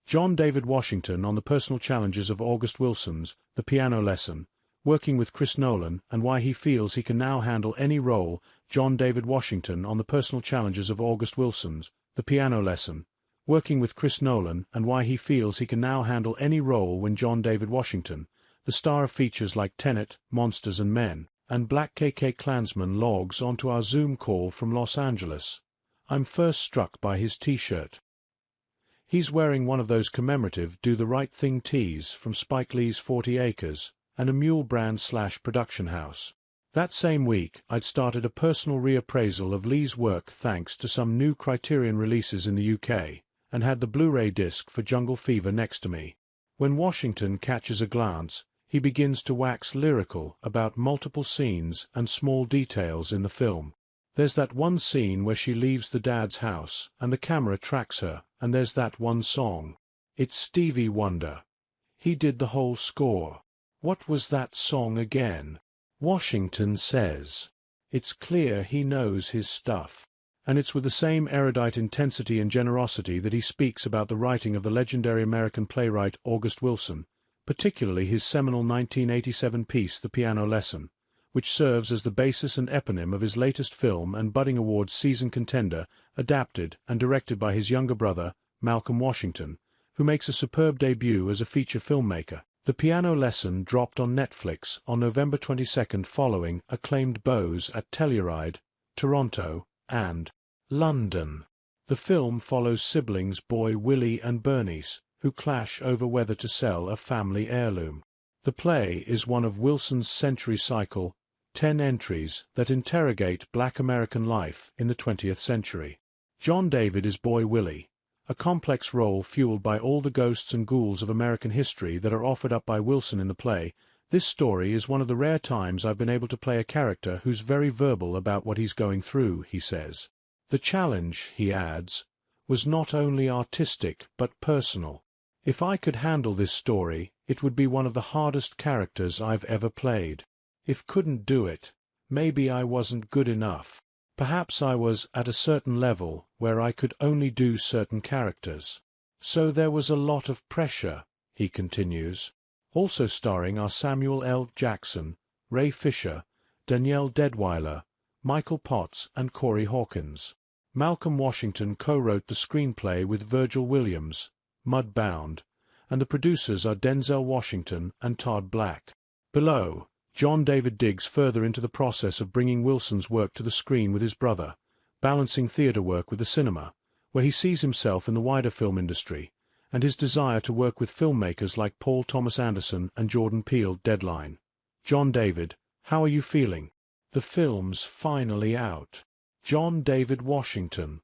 John David Washington on the personal challenges of August Wilson's The Piano Lesson, working with Chris Nolan, and why he feels he can now handle any role. John David Washington on the personal challenges of August Wilson's The Piano Lesson, working with Chris Nolan, and why he feels he can now handle any role when John David Washington, the star of features like Tenet, Monsters and Men, and Black KK Klansman, logs onto our Zoom call from Los Angeles. I'm first struck by his t-shirt. He's wearing one of those commemorative Do the Right Thing tees from Spike Lee's 40 Acres, and a Mule Brand/production house. That same week, I'd started a personal reappraisal of Lee's work thanks to some new Criterion releases in the UK, and had the Blu-ray disc for Jungle Fever next to me. When Washington catches a glance, he begins to wax lyrical about multiple scenes and small details in the film. There's that one scene where she leaves the dad's house, and the camera tracks her, and there's that one song. It's Stevie Wonder. He did the whole score. What was that song again? Washington says. It's clear he knows his stuff. And it's with the same erudite intensity and generosity that he speaks about the writing of the legendary American playwright August Wilson, particularly his seminal 1987 piece The Piano Lesson, which serves as the basis and eponym of his latest film and budding awards season contender, adapted and directed by his younger brother, Malcolm Washington, who makes a superb debut as a feature filmmaker. The Piano Lesson dropped on Netflix on November 22 following acclaimed bows at Telluride, Toronto, and London. The film follows siblings boy Willie and Bernice, who clash over whether to sell a family heirloom. The play is one of Wilson's century cycle, 10 entries that interrogate Black American life in the 20th century. John David is boy Willie, a complex role fueled by all the ghosts and ghouls of American history that are offered up by Wilson in the play. This story is one of the rare times I've been able to play a character who's very verbal about what he's going through, he says. The challenge, he adds, was not only artistic but personal. If I could handle this story, it would be one of the hardest characters I've ever played. If couldn't do it, maybe I wasn't good enough. Perhaps I was at a certain level where I could only do certain characters. So there was a lot of pressure, he continues. Also starring are Samuel L. Jackson, Ray Fisher, Danielle Deadwyler, Michael Potts and Corey Hawkins. Malcolm Washington co-wrote the screenplay with Virgil Williams, Mudbound, and the producers are Denzel Washington and Todd Black. Below, John David digs further into the process of bringing Wilson's work to the screen with his brother, balancing theatre work with the cinema, where he sees himself in the wider film industry, and his desire to work with filmmakers like Paul Thomas Anderson and Jordan Peele. Deadline. John David, how are you feeling? The film's finally out. John David Washington.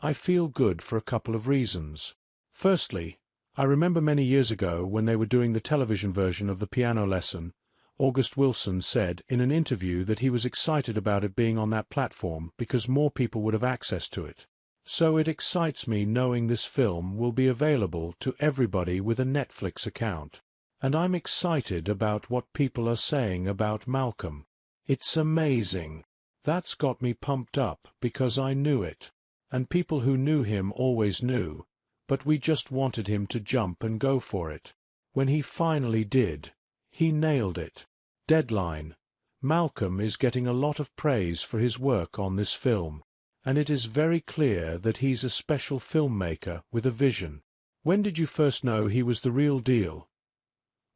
I feel good for a couple of reasons. Firstly, I remember many years ago when they were doing the television version of The Piano Lesson, August Wilson said in an interview that he was excited about it being on that platform because more people would have access to it. So it excites me knowing this film will be available to everybody with a Netflix account. And I'm excited about what people are saying about Malcolm. It's amazing. That's got me pumped up because I knew it. And people who knew him always knew, but we just wanted him to jump and go for it. When he finally did, he nailed it. Deadline. Malcolm is getting a lot of praise for his work on this film, and it is very clear that he's a special filmmaker with a vision. When did you first know he was the real deal?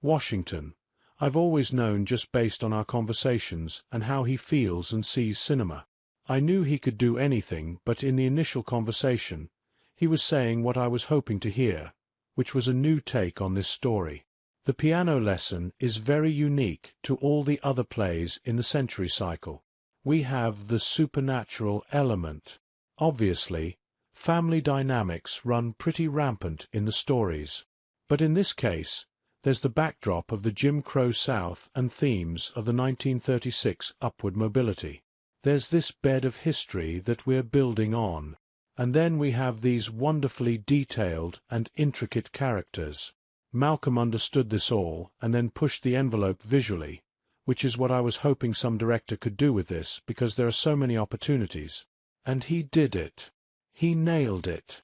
Washington. I've always known just based on our conversations and how he feels and sees cinema. I knew he could do anything, but in the initial conversation, he was saying what I was hoping to hear, which was a new take on this story. The Piano Lesson is very unique to all the other plays in the century cycle. We have the supernatural element. Obviously, family dynamics run pretty rampant in the stories. But in this case, there's the backdrop of the Jim Crow South and themes of the 1936 upward mobility. There's this bed of history that we're building on. And then we have these wonderfully detailed and intricate characters. Malcolm understood this all and then pushed the envelope visually, which is what I was hoping some director could do with this because there are so many opportunities. And he did it. He nailed it.